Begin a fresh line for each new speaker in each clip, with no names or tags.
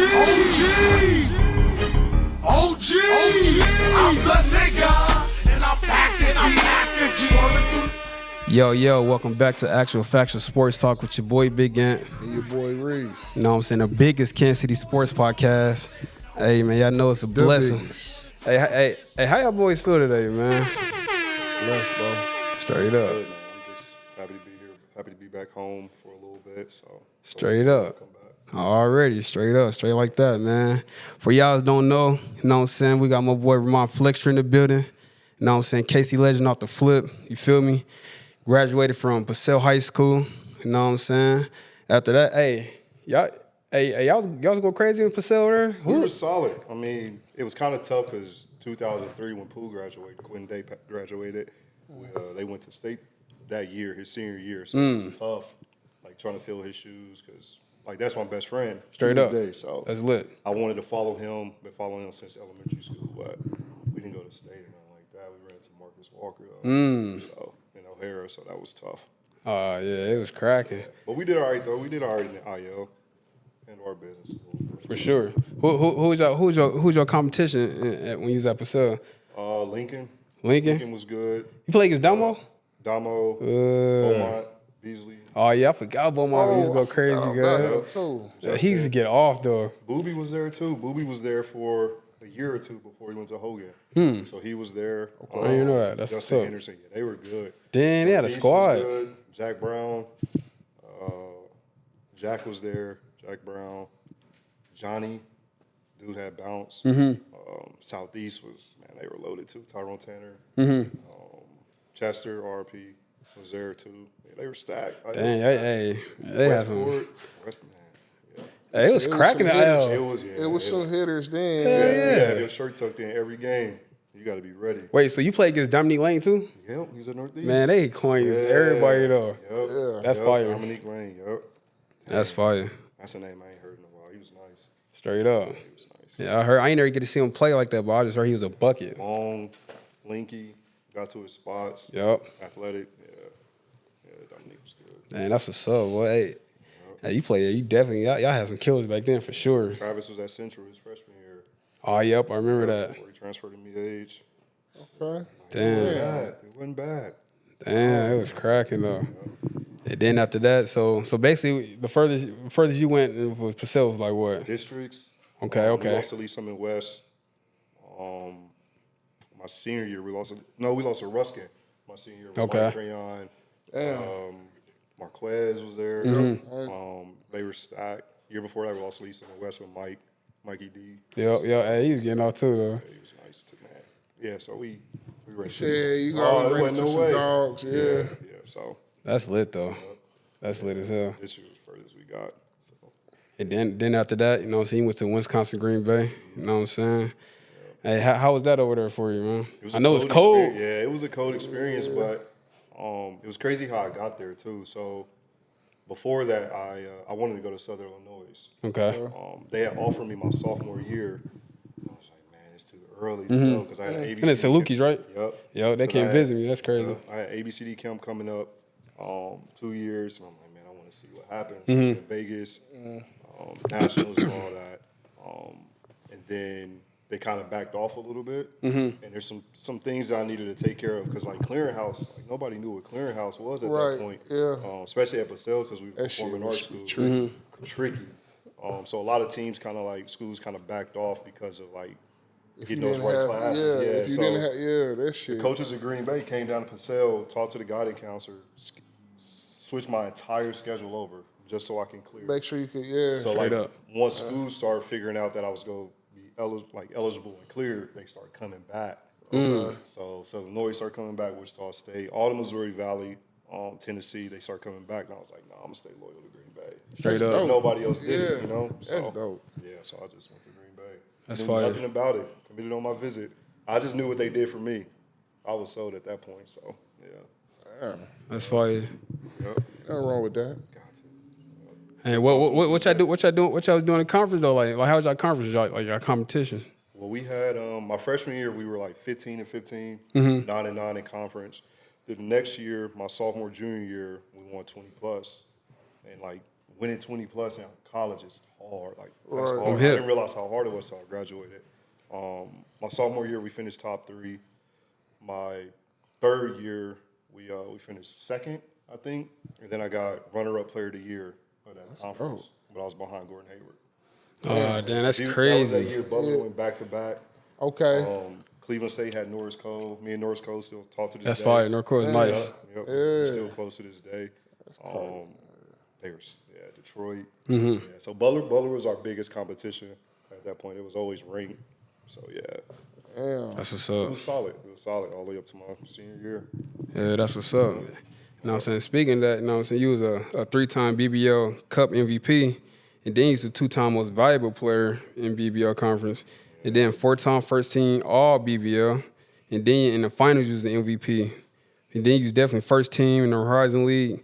I'm the nigga, and I'm back again.
Yo, welcome back to Actual Factual Sports Talk with your boy Big Ant.
And your boy Reese.
You know what I'm saying? The biggest Kansas City sports podcast. Hey, man, y'all know it's a blessing.
Biggest.
Hey, how y'all boys feel today, man?
Blessed, bro.
Straight up.
Good, man. I'm just happy to be here. Happy to be back home for a little bit. So
Straight up.
come back.
Already, straight up, straight like that, man. For y'all that don't know, you know what I'm saying? We got my boy Rahmon Fletcher in the building. You know what I'm saying? Casey Legend off the flip. You feel me? Graduated from Purcell High School. You know what I'm saying? After that, y'all was go crazy in Purcell there?
We were solid. I mean, it was kind of tough because 2003 when Pooh graduated, Quinn Day graduated, they went to state that year, his senior year. So it was tough, like trying to fill his shoes because, like, that's my best friend.
Straight
to
up.
this day. So
That's lit.
I wanted to follow him. Been following him since elementary school, but we didn't go to state or nothing like that. We ran into Marcus Walker, so in O'Hara, so that was tough.
Yeah, it was cracking.
But we did all right, though. We did all right in the IL and our business a little bit.
For sure. Who's your competition when you was at Purcell?
Lincoln.
Lincoln?
Lincoln was good.
You play against Damo?
Damo, Beaumont, Beasley.
Oh, yeah, I forgot Beaumont. He used to go crazy, guys. Yeah, he used to get off, though.
Booby was there, too. Booby was there for a year or two before he went to Hogan. So he was there.
I didn't know that. That's
Justin
what's up.
Henderson. Yeah, they were good.
Damn, they had a
Beast
squad.
was good. Jack Brown. Jack was there. Jack Brown. Johnny. Dude had bounce. Southeast was, man, they were loaded, too. Tyrone Tanner. Chester, RP was there, too. Yeah, they were stacked.
Dang, they had some.
Westport.
Hey, it was cracking the IL.
It was some hitters then.
Yeah, have your shirt tucked in every game. You got to be ready.
Wait, so you played against Dominique Lane, too?
Yep, he was at Northeast.
Man, they coined everybody, though.
Yep.
That's fire.
Dominique Lane, yep.
That's fire.
That's a name I ain't heard in a while. He was nice.
Straight up.
He was nice.
Yeah, I ain't never get to see him play like that, but I just heard he was a bucket.
Long, linky, got to his spots.
Yup.
Athletic. Yeah, Dominique was good.
Man, that's what's up, boy. Hey, you play. You definitely y'all had some killers back then for sure.
Travis was at Central his freshman year.
Oh, yep, I remember that.
Before he transferred to mid-age.
Okay.
Damn,
It wasn't bad.
damn, it was cracking though. And then after that, so basically the furthest you went was Purcell was like what?
Districts.
Okay.
We lost to Lee Summit West. My senior year, we lost to Ruskin. My senior year, with
Okay.
Mike Crayon. Marquez was there. They were stacked. Year before that, we lost to Lee Summit West with Mikey D.
Yep. Hey, he's getting off too though.
Yeah, he was nice too, man. Yeah, so we raced.
Yeah, you got to into some dogs. Yeah.
So
That's lit though. That's lit as hell.
this year was the furthest we got. So.
And then after that, you know what I'm saying, you went to Wisconsin Green Bay. You know what I'm saying? Hey, how was that over there for you, man? I know it's cold.
Yeah, it was a cold experience, but it was crazy how I got there too. So before that, I wanted to go to Southern Illinois.
Okay.
They had offered me my sophomore year. I was like, man, it's too early to go because I had ABCD.
And it's St. Lucas, right?
Yep.
They can't visit me. That's crazy.
I had ABCD camp coming up 2 years, and I'm like, man, I want to see what happens in Vegas, Nationals and all that. And then they kind of backed off a little bit, and there's some things that I needed to take care of because like clearinghouse, like nobody knew what clearinghouse was at that point.
Yeah.
Especially at Purcell because we were performing art school. Tricky. So a lot of teams kind of like schools kind of backed off because of like getting those right classes.
If you didn't have, that shit.
The coaches at Green Bay came down to Purcell, talked to the guidance counselor, switched my entire schedule over just so I can clear.
Make sure you could,
So
Straight
like
up.
once schools started figuring out that I was going to be eligible and clear, they started coming back. So Illinois started coming back, Wichita State, all the Missouri Valley, Tennessee, they started coming back, and I was like, nah, I'm gonna stay loyal to Green Bay.
Straight up.
Nobody else did it, you know. So,
That's dope.
Yeah, so I just went to Green Bay.
That's
Knew
fire.
nothing about it. Committed on my visit. I just knew what they did for me. I was sold at that point. So yeah.
That's fire.
Yep.
Nothing wrong with that.
Got to.
Hey, what y'all do? What y'all was doing in conference though? Like how was y'all conference? Like y'all competition?
Well, we had my freshman year, we were like 15-15, 9-9 in conference. The next year, my sophomore, junior year, we won 20 plus, and like winning 20+ in college is hard. Like, that's
Right.
hard. I
hip.
didn't realize how hard it was until I graduated. My sophomore year, we finished top 3. My third year, we finished second, I think. And then I got runner-up player of the year of that conference. But I was behind Gordon Hayward.
Oh, damn, that's
That was
crazy.
that year Butler went back-to-back.
Okay.
Cleveland State had Norris Cole. Me and Norris Cole still talk to this
That's
day.
fire. North Coast, nice.
Yep. We're still close to this day. They were, Detroit. Yeah, so Butler was our biggest competition at that point. It was always ranked. So, yeah.
Damn.
That's what's
It
up.
was solid. It was solid all the way up to my senior year.
Yeah, that's what's up. You know what I'm saying? Speaking of that, you know what I'm saying? You was a 3-time BBL Cup MVP, and then you was a 2-time most valuable player in BBL conference, and then 4-time first team all BBL, and then in the finals you was the MVP. And then you was definitely first team in the Horizon League.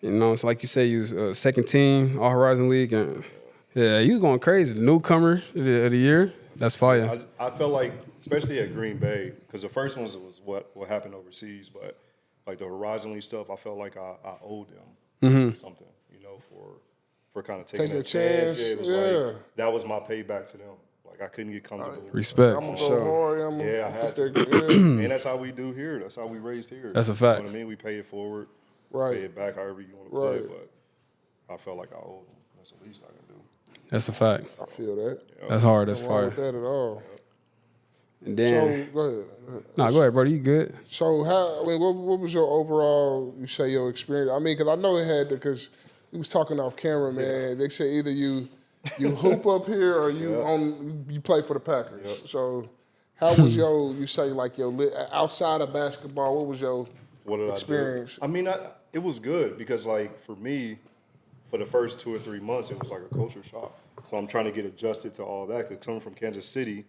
You know, so like you said, you was second team all Horizon League. And yeah, you was going crazy. The newcomer of the year. That's fire.
I felt like, especially at Green Bay, because the first ones was what happened overseas, but like the Horizon League stuff, I felt like I owed them something, for kind of taking
Taking
a
a
chance.
chance,
Yeah, it was like that was my payback to them. Like I couldn't get comfortable.
Respect.
I'm
For
gonna go
sure.
hard.
Yeah, I had to.
Yeah.
And that's how we do here. That's how we raised here.
That's a
You
fact.
know what I mean? We pay it forward,
Right.
pay it back however you want to put it.
Right.
But I felt like I owed them. That's the least I can do.
That's a fact.
I feel that.
That's hard. That's
Nothing wrong with
fire.
that at all.
And then,
So go ahead.
no, go ahead, brother. You good?
So what was your overall? You say your experience. I mean, because I know it had because we was talking off camera, man. They say either you hoop up here or you play for the Packers. So how was you say like outside of basketball? What was your experience?
I mean, it was good because like for me, for the first 2 or 3 months, it was like a culture shock. So I'm trying to get adjusted to all that. Because coming from Kansas City,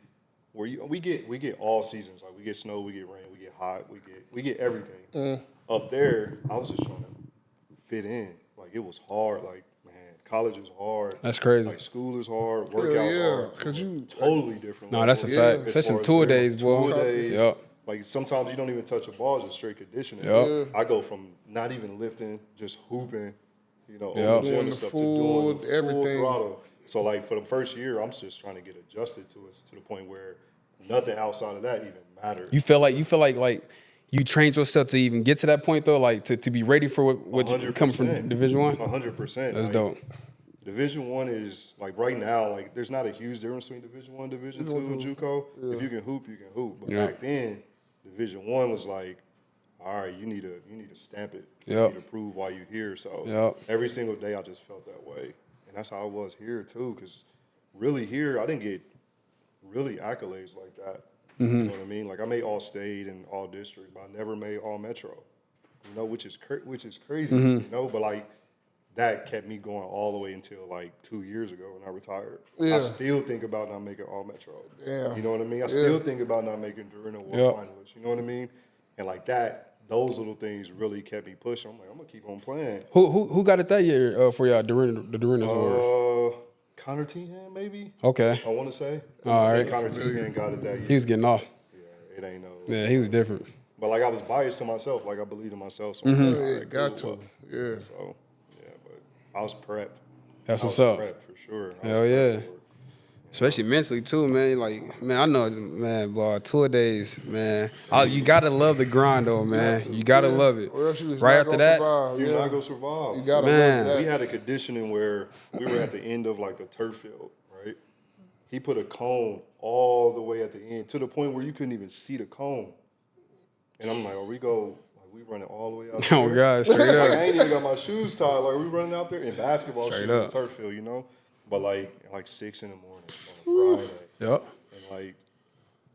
where we get all seasons, like we get snow, we get rain, we get hot, we get everything. Up there, I was just trying to fit in. Like it was hard. Like man, college is hard.
That's crazy.
Like school is hard. Workouts hard.
Because you
Totally different.
No, that's a
level.
fact.
As
Especially
far as
tour
doing
days, boy.
Tour days.
Yep.
Like sometimes you don't even touch a ball, just straight conditioning.
Yep.
I go from not even lifting, just hooping,
Yep.
all
Doing
the gym
the
stuff
full-
to doing
everything.
full throttle. So like for the first year, I'm just trying to get adjusted to it to the point where nothing outside of that even matters.
You feel like you trained yourself to even get to that point though, like to be ready for what you coming from Division 1.
100%.
That's dope.
Division 1 is like right now, like there's not a huge difference between Division 1, Division 2, and JUCO. If you can hoop, you can hoop. But
Yeah.
back then, Division 1 was like, all right, you need to stamp it. You
Yep.
need to prove why you're here. So
Yep.
every single day, I just felt that way, and that's how I was here too. Because really here, I didn't get really accolades like that. You know what I mean? Like I made All State and All District, but I never made All Metro. Which is crazy. But like that kept me going all the way until like 2 years ago when I retired.
Yeah.
I still think about not making All Metro.
Yeah.
You know what I mean? I still think about not making Durant Award
Yep.
finalists. You know what I mean? And like that, those little things really kept me pushing. I'm like, I'm gonna keep on playing.
Who got it that year for y'all? The Durant Award.
Connor Teahan, maybe.
Okay.
I want to say.
All
I
right.
think Connor Teahan got it that year.
He was getting off.
Yeah, it ain't no.
Yeah, he was different.
But like I was biased to myself. Like I believed in myself. So
Mm-hmm.
I'm like, all
Yeah,
right,
got
cool,
to.
well,
Yeah.
So yeah, but I was prepped.
That's
I
what's
was
up.
prepped for sure. I
Hell
was
yeah.
prepped for it.
Especially mentally too, man. Like, man, I know, man, boy, tour days, man. You gotta love the grind though, man. You gotta love it.
Or else you was
Right
not
after
gonna
that,
survive.
You're
Yeah.
not gonna survive.
You gotta
Man.
love
We
that.
had a conditioning where we were at the end of like the turf field, right? He put a cone all the way at the end to the point where you couldn't even see the cone. And I'm like, we running all the way out there.
oh god, straight
Like,
up.
I ain't even got my shoes tied. Like we running out there in basketball
Straight
shoes on the
up.
turf field, But like 6 in the morning on a Friday.
Yep.
And like,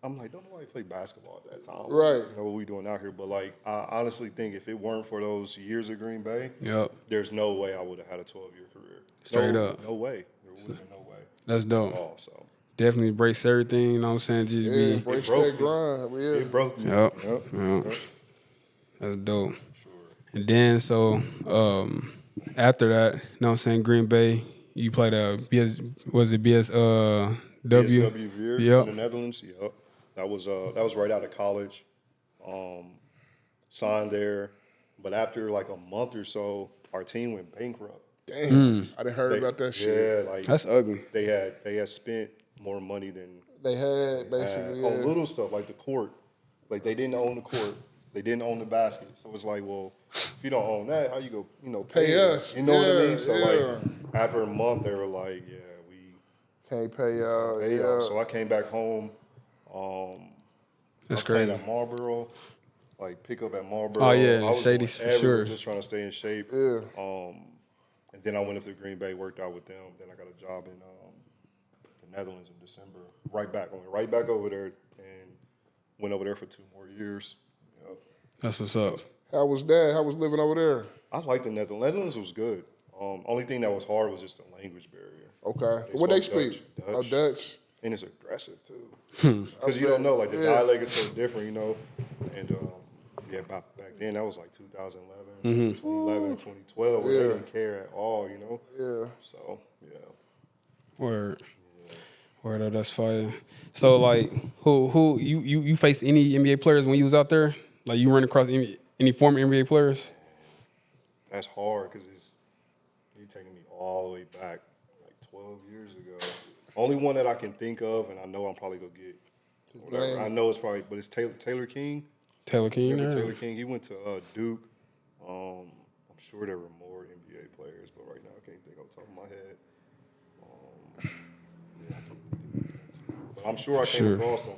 I'm like, don't nobody play basketball at that time.
Right.
You know what we doing out here. But like, I honestly think if it weren't for those years at Green Bay,
Yep.
there's no way I would have had a 12-year career.
Straight
no,
up.
No way. There would have been no way
That's
at
dope.
all. So
Definitely embrace everything, you know what I'm saying? Just
Yeah,
be
embrace
broke
that
me.
grind. Yeah.
it broke me.
Yep.
Yep.
Yep. That's dope.
Sure.
And then so after that, you know what I'm saying, Green Bay, you played BSW?
BSW Veer
Yep.
in the Netherlands. Yep. That was right out of college. Signed there. But after like a month or so, our team went bankrupt.
Damn, I didn't heard about that shit.
Yeah, like
That's ugly.
they had spent more money than
They had basically
on little stuff like the court. Like they didn't own the court. They didn't own the basket. So it's like, well, if you don't own that, how you go, pay
us.
You know what I mean? So
Yeah.
like after a month, they were like, yeah, we
Can't pay y'all.
pay
Yeah.
y'all. So I came back home.
That's
I played
crazy.
at Marlboro, like pick up at Marlboro.
Oh, yeah,
I was
Shady's
doing
for
everywhere,
sure.
just trying to stay in shape.
Yeah.
And then I went up to Green Bay, worked out with them. Then I got a job in the Netherlands in December. I went right back over there and went over there for 2 more years. Yep.
That's what's up.
How was that? How was living over there?
I liked the Netherlands. Netherlands was good. Only thing that was hard was just the language barrier.
Okay. What they
spoke
speak?
Dutch.
Oh, Dutch.
And it's aggressive too. Because you don't know, like the dialect is so different, And yeah, back then that was like 2011, 2011, 2012, where they didn't care at all,
Yeah.
So yeah.
Word. Word up, that's fire. So like, who you faced any NBA players when you was out there? Like you run across any former NBA players?
That's hard because you're taking me all the way back like 12 years ago. Only one that I can think of, and I know I'm probably gonna get whatever. I know it's probably, but it's Taylor King.
Taylor King.
Remember
Yeah.
Taylor King? He went to Duke. I'm sure there were more NBA players, but right now I can't think off the top of my head. Yeah, I can't think. But I'm sure I came across them.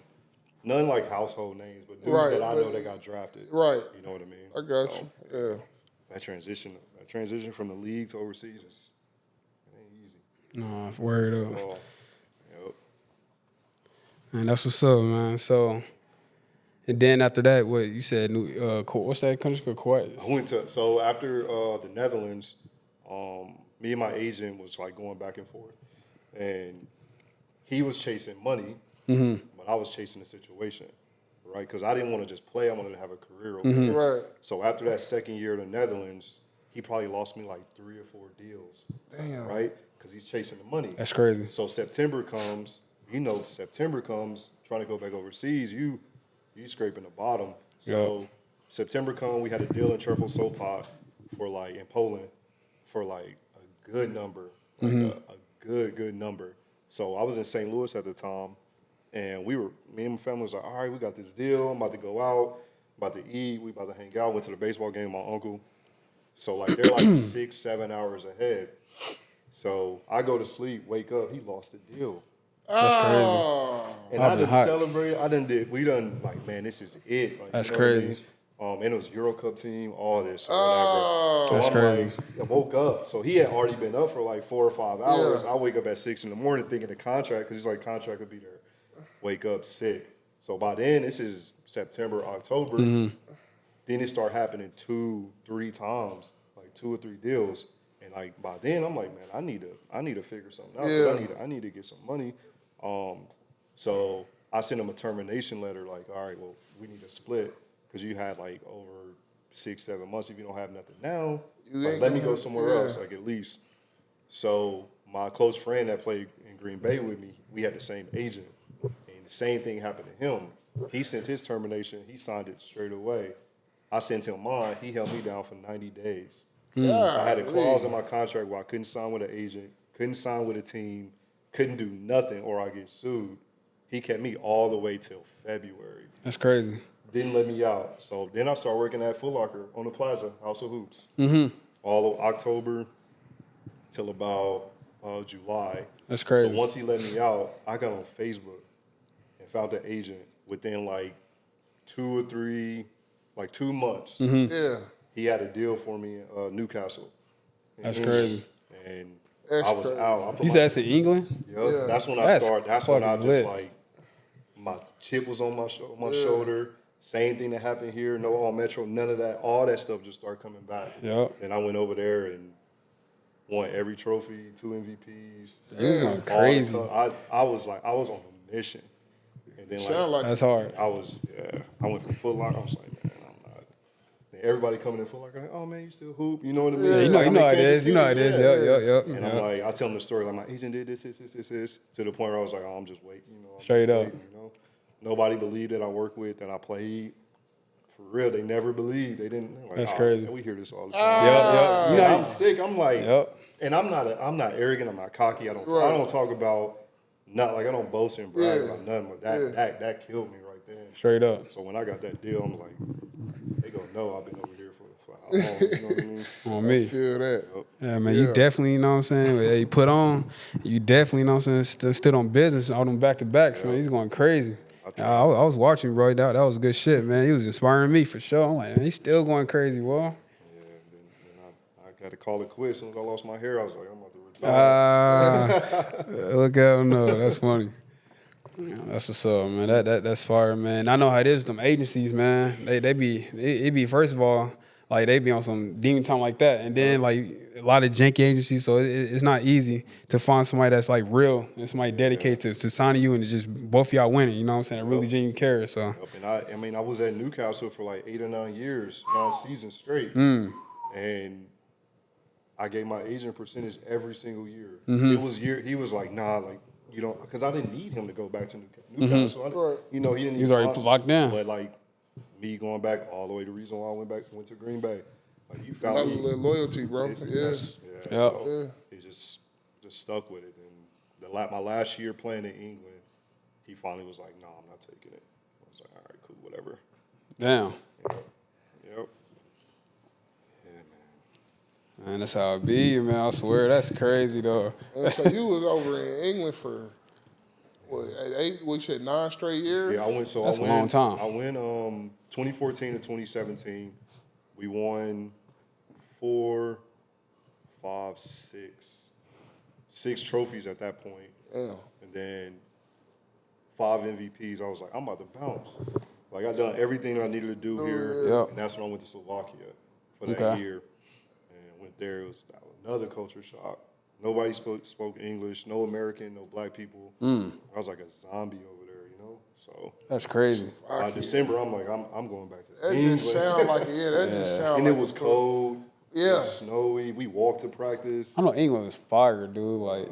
None like household names, but dudes that I know that got drafted.
Right.
You know what I mean?
I got
So,
you. Yeah.
That transition from the league to overseas it ain't easy.
Nah, word up.
Oh, yep.
And that's what's up, man. So, and then after that, what you said? What's that country called? Kuwait.
So after the Netherlands, me and my agent was like going back and forth, and he was chasing money, but I was chasing the situation, right? Because I didn't want to just play; I wanted to have a career over there.
Right.
So after that second year in the Netherlands, he probably lost me like 3 or 4 deals.
Damn.
Right? Because he's chasing the money.
That's crazy.
So September comes, trying to go back overseas, you scraping the bottom. So September come, we had a deal in Truffle Sopot in Poland for like a good number, like a good number. So I was in St. Louis at the time, and me and my family was like, all right, we got this deal. I'm about to go out, about to eat, we about to hang out. Went to the baseball game with my uncle. So like they're like 6-7 hours ahead. So I go to sleep, wake up, he lost the deal.
That's
Oh.
And I done celebrated. We done like, man, this is it. Like,
That's
you know what I
crazy.
mean? And it was Euro Cup team, all this or
Oh.
whatever. So
That's
I'm
crazy.
like, I woke up. So he had already been up for like 4 or 5 hours. I wake up at 6 in the morning thinking the contract, because he's like, contract would be there. Wake up sick. So by then, this is September, October. Then it start happening 2-3 times, like 2 or 3 deals. And like by then, I'm like, man, I need to figure something out. 'Cause I need to get some money. So I sent him a termination letter, like, all right, well, we need to split because you had like over 6-7 months. If you don't have nothing now, like, let me go somewhere else, like at least. So my close friend that played in Green Bay with me, we had the same agent, and the same thing happened to him. He sent his termination. He signed it straight away. I sent him mine. He held me down for 90 days. I had a clause in my contract where I couldn't sign with an agent, couldn't sign with a team, couldn't do nothing or I get sued. He kept me all the way till February.
That's crazy.
Didn't let me out. So then I started working at Foot Locker on the Plaza, House of Hoops. All of October till about July.
That's crazy.
So once he let me out, I got on Facebook and found an agent within like 2 or 3, like 2 months.
Yeah.
He had a deal for me in Newcastle.
That's crazy.
And
That's
I was
crazy.
out. I put
You said that's in England?
Yep.
Yeah.
That's when I
That's
started. That's when I
fucking
just
lit.
like, my chip was on my shoulder. Same thing that happened here. No all Metro, none of that. All that stuff just started coming back.
Yep.
And I went over there and won every trophy, 2 MVPs.
This
all
is
the
crazy.
time. I was on a mission. And then
Sound like
That's hard.
I went from Foot Locker. I was like, man, I'm not. And everybody coming in Foot Locker, like, oh man, you still hoop? You know what I mean?
Yeah,
It's
you
like,
know
I'm
how
in
it
Kansas
is. You know how it
City,
is.
yeah.
Yep.
And I'm like, I tell them the story, like my agent did this, to the point where I was like, oh, I'm just waiting. You know, I'm
Straight
just
up.
waiting, you know? Nobody believed that I worked with, that I played. For real, they never believed. They didn't. Like,
That's
oh,
crazy.
man, we hear this all the time.
Yep. You know,
I'm sick. I'm like,
Yep.
And I'm not arrogant. I'm not cocky. I don't talk about I don't boast and brag about nothing. But that killed me right there.
Straight up.
So when I got that deal, I'm like, they gonna know I've been over here for how long. You know what I mean?
On me.
I feel that.
Yeah, man, you definitely, you know what I'm saying, yeah, you put on, you definitely, you know what I'm saying, stood on business, all them back-to-backs, man, he's going crazy. I was watching, bro, that was good shit, man. He was inspiring me for sure. I'm like, man, he's still going crazy, boy.
Yeah, then I got to call it quits. As soon as I lost my hair, I was like, I'm about to retire.
Look at him, no, that's funny. Yeah, that's what's up, man. That's fire, man. I know how it is with them agencies, man. They be first of all, like they be on some demon time like that, and then like a lot of janky agencies, so it's not easy to find somebody that's like real and somebody dedicated to signing you and just both of y'all winning. You know what I'm saying? Really genuine care. So.
And I mean, I was at Newcastle for like 8 or 9 years, 9 seasons straight, and I gave my agent percentage every single year. It was he was like, nah, like you don't, because I didn't need him to go back to Newcastle. You know, he didn't.
He was already locked down.
But like me going back all the way, the reason why I went to Green Bay, like you found me.
Loyalty, bro.
So he just stuck with it. And my last year playing in England, he finally was like, "No, I'm not taking it." I was like, "All right, cool, whatever."
Damn.
Yep. Yeah,
Man, that's how it be, man. I swear, that's crazy though.
And so you was over in England for what? 8? We said 9 straight years.
Yeah, I went. So
That's
I
a
went,
long time.
I went 2014 to 2017. We won 4, 5, 6 trophies at that point.
Damn.
And then 5 MVPs. I was like, I'm about to bounce. Like I done everything I needed to do here.
Yep.
And that's when I went to Slovakia for that year. And went there. It was another culture shock. Nobody spoke English. No American. No black people. I was like a zombie over there, you know. So
That's crazy.
by December, I'm like, I'm going back to
That
England.
just sound like just sound
And
like
it was cold.
Yeah.
It was snowy. We walked to practice.
I know England was fire, dude. Like,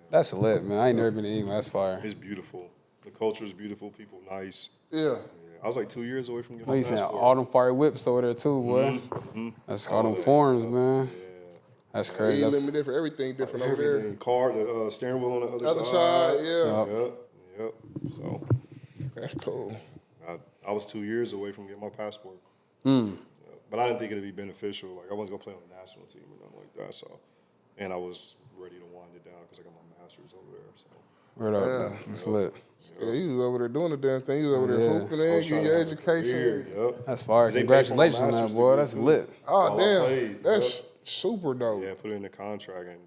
that's lit, man. I ain't never been to England. That's fire.
It's beautiful. The culture is beautiful. People nice.
Yeah.
I was like 2 years away from getting
I know
my
you saying
passport.
all them fire whips over there too, boy. That's all them forms, man.
Yeah.
That's crazy.
He
That's,
limited for everything different over there.
Everything. Car, the steering wheel on the
Other side, yeah.
Yep. So
That's cool.
I was 2 years away from getting my passport. But I didn't think it'd be beneficial. Like I wasn't gonna play on the national team or nothing like that. So, and I was ready to wind it down because I got my master's over there. So.
Word up. It's lit.
Yeah, you was over there doing the damn thing. You was over there hooping in, getting your education.
Yep.
That's fire.
They paid for my
Congratulations on that,
master's
boy.
degree,
That's
too.
lit.
Oh,
While I
damn.
played,
That's super dope.
Yeah, put it in the contract and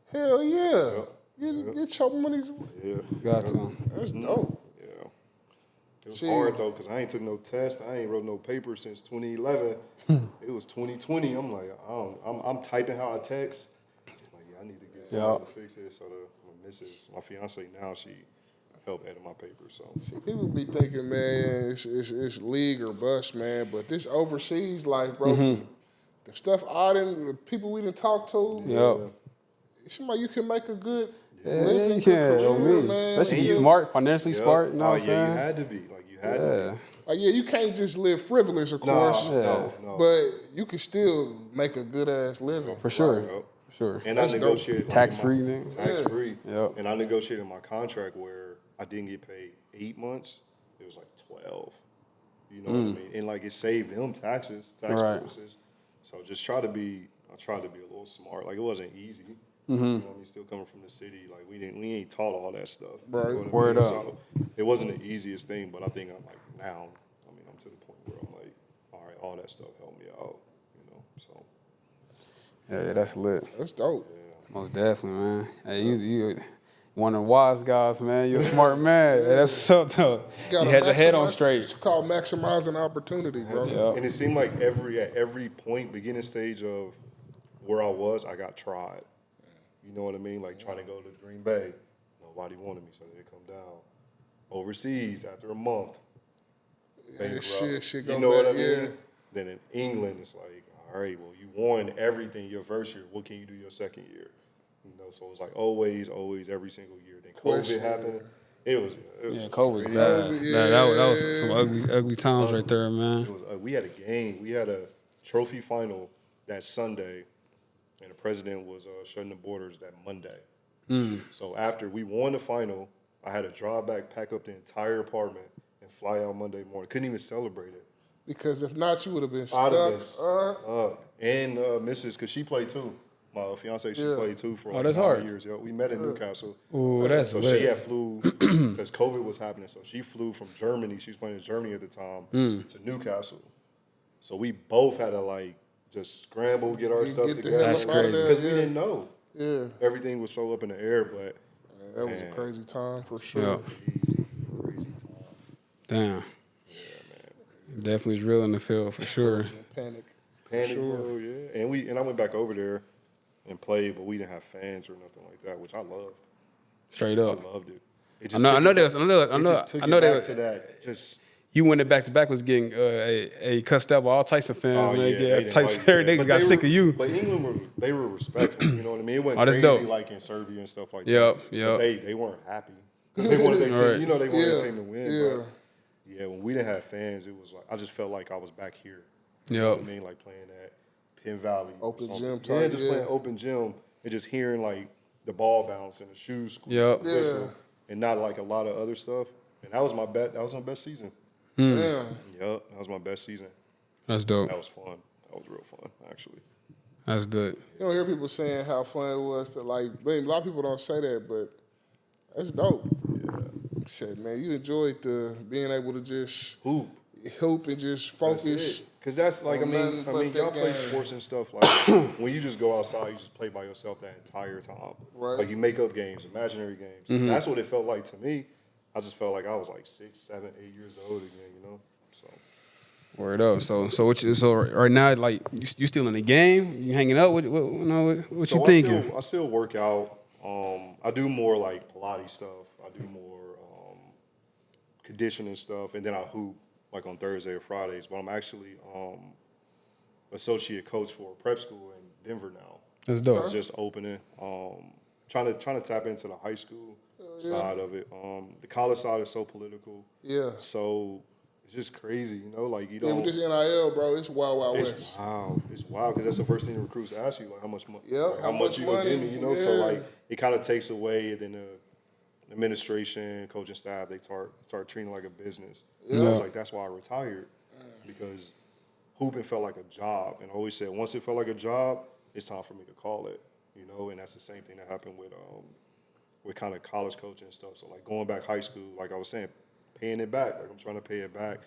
Hell yeah. Get your money.
yeah.
Got to.
That's dope.
Yeah. It was
See-
hard though, because I ain't took no test. I ain't wrote no paper since 2011. It was 2020. I'm like, I'm typing how I text. Like, yeah, I need to get something to fix it. So my missus, my fiance now, she helped edit my paper. So
People be thinking, man, it's league or bust, man. But this overseas life, bro, the stuff the people we done talked to, somebody you can make a good living, good career, man.
Especially be smart, financially smart, you know what I'm saying?
you had to be. Like, you had to be.
Like, yeah, you can't just live frivolous, of course.
No.
But you can still make a good ass living.
For sure.
Yep.
For sure.
And I negotiated
Tax-free, nigga.
Tax-free.
Yep.
And I negotiated my contract where I didn't get paid 8 months. It was like 12. You know what I mean? And like it saved them tax purposes. So I tried to be a little smart. Like it wasn't easy. You know what I mean? Still coming from the city, like we ain't taught all that stuff.
Right.
You know what I
Word
mean?
up.
So it wasn't the easiest thing, but I think I'm like now. I mean, I'm to the point where I'm like, all right, all that stuff helped me out. You know, so.
Yeah, that's lit.
That's dope.
Most definitely, man. Hey, you one of the wise guys, man. You're a smart man. Hey, that's what's up, though. You had your head on straight.
It's called maximizing opportunity, bro.
Yeah.
And it seemed like at every point, beginning stage of where I was, I got tried. You know what I mean? Like trying to go to Green Bay, nobody wanted me, so they come down. Overseas after a month, bankrupt.
Shit
you
go
know what I
back,
mean?
yeah.
Then in England, it's like, all right, well, you won everything your first year. What can you do your second year? You know, so it was like always, every single year. Then COVID happened. It was
COVID was
crazy.
bad. That was some ugly times right there, man.
It was, we had a game. We had a trophy final that Sunday, and the president was shutting the borders that Monday. So after we won the final, I had to drive back, pack up the entire apartment, and fly out Monday morning. Couldn't even celebrate it.
Because if not, you would have been
I'd
stuck.
have been stuck. And Mrs., because she played too. My fiance, she played too for like
that's
9
hard.
years. Yo. We met in Newcastle.
Ooh, that's
So
lit.
she had flew, because COVID was happening, so she flew from Germany. She was playing in Germany at the time to Newcastle. So we both had to like just scramble, get our stuff
Get the
together.
hell
That's
up out of
crazy.
there,
Because we
yeah.
didn't know.
Yeah,
Everything was so up in the air, but
that was a crazy time for sure.
Yeah.
crazy time.
Damn. Definitely is real in the field for sure.
Panic.
Panic, bro, yeah. And I went back over there and played, but we didn't have fans or nothing like that, which I loved.
Straight up.
I loved it. It
I know
took
they
it
was.
back-
I
it
know.
just took
I
it
know they
back
was.
to that. Just
You went back to back was getting a cussed out by all types of fans.
oh
man.
yeah,
Yeah,
they
types
didn't like
they
that.
got
But
sick
they
of you.
But England they were respectful. You know what I mean? It wasn't
Oh, that's
crazy
dope.
like in Serbia and stuff like
Yep,
that.
yep.
But they weren't happy because they wanted their team.
Right.
You know, they wanted their
Yeah,
team to win.
yeah.
But yeah, when we didn't have fans, it was like I just felt like I was back here. You
Yep.
know what I mean? Like playing at Penn Valley. or
Open
something.
gym
Yeah,
type,
just
yeah.
playing open gym and just hearing like the ball bounce and the shoes squeak,
Yep.
and whistle, and not like a lot of other stuff. And that was my bet. That was my best season.
Yeah.
Yep, that was my best season.
That's dope.
That was fun. That was real fun, actually.
That's good.
You don't hear people saying how fun it was to like. I mean, a lot of people don't say that, but that's dope. Yeah. Said, man, you enjoyed the being able to just hoop and just focus.
Because that's like, I
on
mean,
nothing but
y'all
that
play
game.
sports and stuff like when you just go outside, you just play by yourself that entire time.
Right.
Like you make up games, imaginary games. That's what it felt like to me. I just felt like I was like 6, 7, 8 years old again, you know. So
Word up. So right now, like you still in the game? You hanging up? What you thinking?
I still work out. I do more like Pilates stuff. I do more conditioning stuff, and then I hoop like on Thursday or Fridays. But I'm actually associate coach for a prep school in Denver now.
That's dope.
It's just opening. Trying to tap into the high school side of it. The college side is so political.
Yeah.
So it's just crazy, you know. Like you
Yeah,
don't.
with this NIL, bro, it's wild, wild west.
It's wild. It's wild because that's the first thing the recruits ask you, like how much money,
Yep,
how much you gonna give me, you know. So
yeah.
like it kind of takes away, and then the administration, coaching staff, they start treating it like a business. And I was like, that's why I retired because hooping felt like a job, and I always said once it felt like a job, it's time for me to call it, you know. And that's the same thing that happened with kind of college coaching and stuff. So like going back high school, like I was saying, paying it back. Like I'm trying to pay it back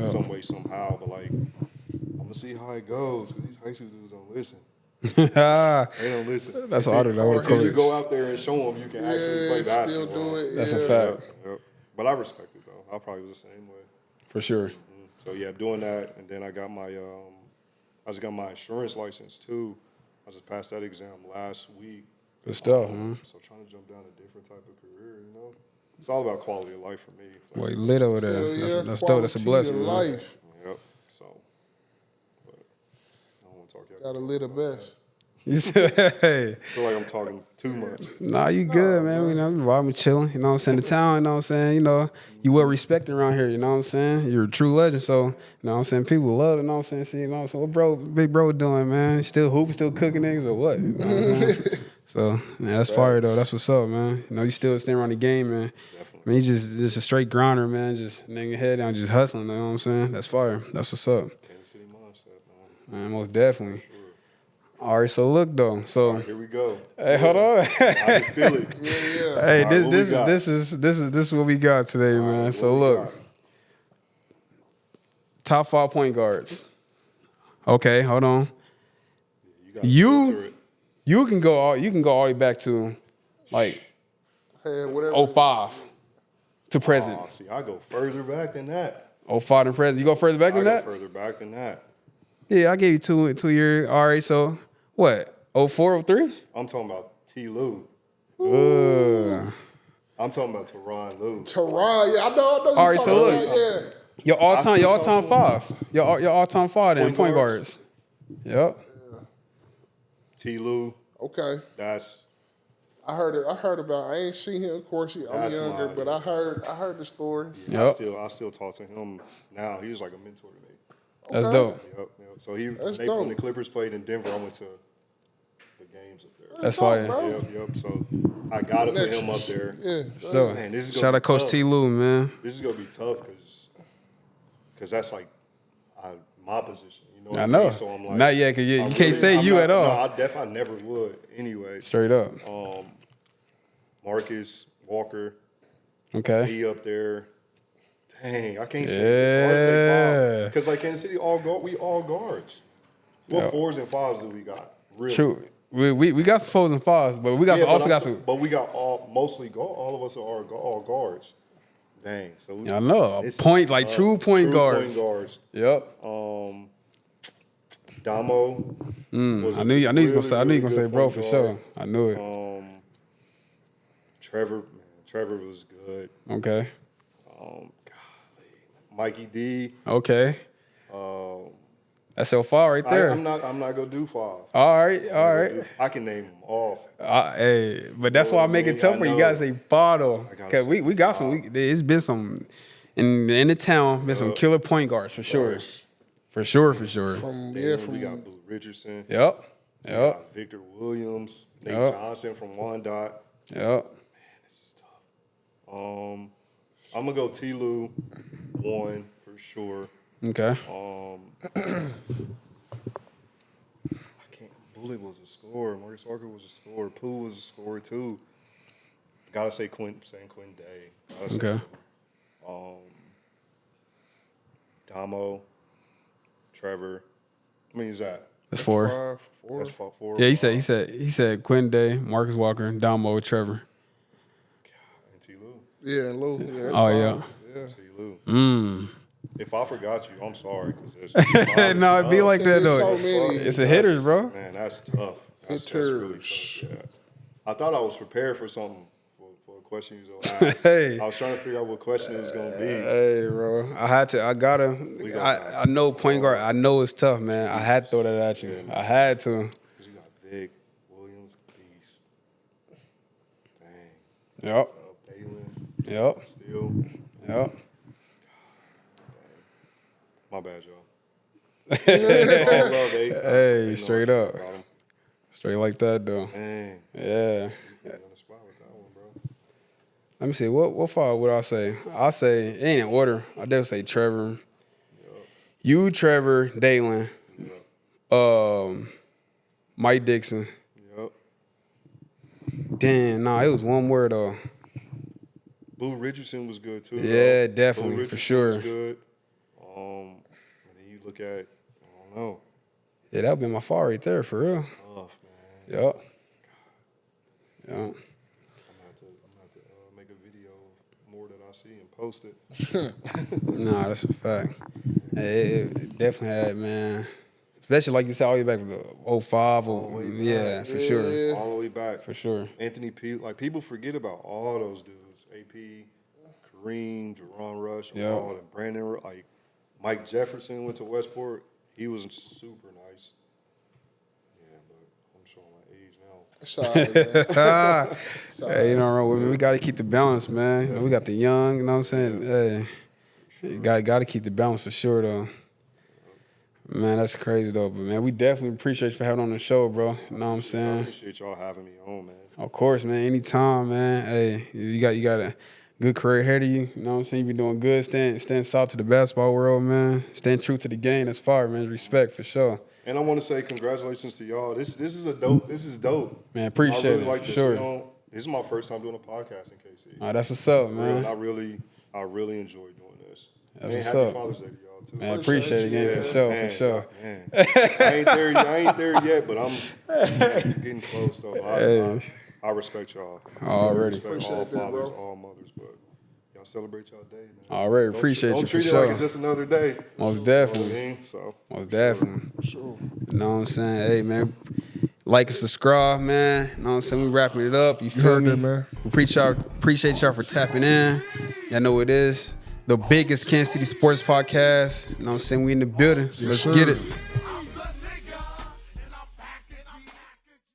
some way, somehow. But like I'm gonna see how it goes because these high school dudes don't listen. They don't listen.
That's what I don't know.
Or can you go out there and show them you can actually play
still
basketball?
do it.
That's
yeah.
a fact.
Yep. But I respect it though. I probably was the same way.
For sure.
So yeah, doing that, and then I got my I just got my insurance license too. I just passed that exam last week.
Good stuff, man.
So trying to jump down a different type of career, you know. It's all about quality of life for me.
Boy, lit over there.
Hell
That's
yeah,
dope. That's a
quality
blessing.
of
Man.
life.
Yep. So, but I don't want to talk y'all.
Gotta live the best.
You said, hey,
I feel like I'm talking too much.
nah, you good, man. You know, you vibing, chilling. You know what I'm saying? The town, you know what I'm saying? You know, you well respected around here, you know what I'm saying? You're a true legend, so, you know what I'm saying? People love it, you know what I'm saying? See, you know what I'm saying? What big bro doing, man? Still hooping, still cooking niggas or what? You know what I'm saying? So, man, that's fire, though. That's what's up, man. You know, you still staying around the game, man.
Definitely.
Man, you just a straight grinder, man. Just nigga head down, just hustling, you know what I'm saying? That's fire. That's what's up.
Kansas City mindset, man.
Man, most definitely. All right, so look, though. So,
Here we go.
hey, hold on.
I can feel it.
Yeah.
Hey,
All right, what we got?
this is what we got today, man.
right,
So
what we
look,
got?
top 5 point guards. Okay, hold on.
gotta
You-
filter it.
You can go all the way back to like
Hey, whatever.
05 to present.
Oh, see, I go further back than that.
05 to present. You go further back
I
than
go
that?
further back than that.
Yeah, I gave you 2 years. All right, so what? 04, 03?
I'm talking about T. Lou. I'm talking about Teron Lou.
Teron, yeah, I know.
All
You're
right,
talking
so
about,
look.
yeah.
Your all
still
time
talk to him.
5. Your all time 5 then,
Point
point
guards.
guards. Yep.
T. Lou.
Okay.
That's
I heard it. I heard about. I ain't seen him. Of course, I'm
That's
younger,
my-
but I heard the stories.
Yep.
I still talk to him now. He's like a mentor to me.
That's
Okay.
dope.
Yep. So he
That's
when
dope.
the Clippers played in Denver, I went to games up there.
That's fire.
Yep. So I gotta put him up there.
Yeah.
So,
Man, this is
shout
gonna
out
be
Coach
tough.
T. Lou, man.
This is gonna be tough because that's like my position. You know what
I
I
know.
mean? So I'm like,
Not yet, because you
I'm
can't say
I'm
you
not-
at all.
No, I never would. Anyway,
Straight up.
Marcus Walker,
Okay.
he up there. Dang, I can't say it's hard to say
Yeah.
five because like Kansas City, we all guards. What
Yep.
4s and 5s do we got? Really?
True. We got some 4s and 5s, but we got
Yeah,
also
but
got some.
But we got all of us are all guards. Dang. So we,
I know.
this is
Point, like
tough.
true point guards.
Point guards.
Yep.
Damo. Was
I knew you was gonna say. I knew you
really
gonna say,
good
bro,
point
for
guard.
sure. I knew it.
Trevor was good.
Okay.
Mikey D.
Okay. That's your fall right there.
I'm not gonna do 5.
All right.
I can name them off.
Hey, but that's why I make it
I
tough for you
know.
guys to say fall though,
gotta
because
say
we got some. It's been some in the town. Been some killer point guards for sure. For sure.
From
We got Blue Richardson.
Yep.
We got Victor Williams. Nate
Yep.
Johnson from Wyandotte.
Yep.
This is tough. I'm gonna go T. Lou 1 for sure.
Okay.
I can't. Bullet was a scorer. Marcus Walker was a scorer. Pooh was a scorer too. Gotta say San Quentin Day. Gotta say
Okay.
Damo, Trevor. I mean, is that?
That's 4.
4.
That's 4.
Yeah, he said Quentin Day, Marcus Walker, Damo, Trevor.
And T. Lou.
Yeah, and Lou. Yeah, that's
Oh
fine.
yeah.
T. Lou. If I forgot you, I'm sorry.
No, it'd be like that
There's
though.
so many.
It's a hitters, bro.
Man, that's tough. That's really
Hitters.
tough. Yeah. I thought I was prepared for something, for a question you was gonna ask.
Hey.
I was trying to figure out what question it was gonna be.
Hey, bro. I know point guard. I know it's tough, man. I had to throw that at you. I had to.
'Cause you got Vic, Williams, Beast. Dang.
Yep.
Balin,
Yep.
Steele.
Yep.
My bad, y'all. It's all love,
Hey, straight
I
up.
got 'em.
Straight like that, though.
Dang.
Yeah.
You on the spot with that one, bro.
Let me see. What fall would I say? I'll say, it ain't in order. I definitely say Trevor. You, Trevor, Dalen. Mike Dixon.
Yep.
Damn, nah, it was one word, though.
Blue Richardson was good too.
Yeah,
though.
definitely,
Blue
for
Richardson
sure.
was good. And then you look at, I don't know.
Yeah, that would be my fall right there, for real.
Tough, man.
Yep. Yep.
I'm gonna have to make a video of more that I see and post it.
Nah, that's a fact. Hey, it definitely had, man. Especially like you said, all the way back to the 05. Yeah, for sure.
All the way back.
For sure.
Anthony P. Like, people forget about all those dudes. AP, Kareem, Jerron Rush,
Yeah.
all of them. Brandon, like, Mike Jefferson went to Westport. He was super nice. Yeah, but I'm showing my age now.
Sorry, man.
Hey, you know, wrong with me. We got to keep the balance, man. You know, we got the young, you know what I'm saying? Hey, you got to keep the balance for sure, though. Man, that's crazy, though. But, man, we definitely appreciate you for having on the show, bro. You know what I'm
I
saying?
appreciate y'all having me on, man.
Of course, man. Anytime, man. Hey, you got a good career ahead of you. You know what I'm saying? You been doing good. Staying solid to the basketball world, man. Staying true to the game. That's fire, man. Respect for sure.
And I want to say congratulations to y'all. This is dope.
Man,
I
appreciate
really
it,
like
for
this.
sure.
This is my first time doing a podcast in KC.
That's what's up, man.
I really enjoy doing this.
That's
and
what's
happy
up.
Father's Day to y'all too.
Man, appreciate it again, for sure,
man,
for sure.
Man. I ain't there yet, but I'm getting close though. I respect y'all.
Already.
I respect all
Appreciate that,
fathers,
bro.
all mothers, but y'all celebrate y'all day, man.
Already.
Don't
Appreciate you, for
treat it
sure.
like it's just another day.
Most
You
definitely.
know what I mean? So
Most definitely.
Sure.
You know what I'm saying? Hey, man. Like and subscribe, man. You know what I'm saying? We wrapping it up. You feel
heard
me?
that, man.
We appreciate y'all for tapping in. Y'all know what it is. The biggest Kansas City sports podcast. You know what I'm saying? We in the building. Let's
sir.
get it.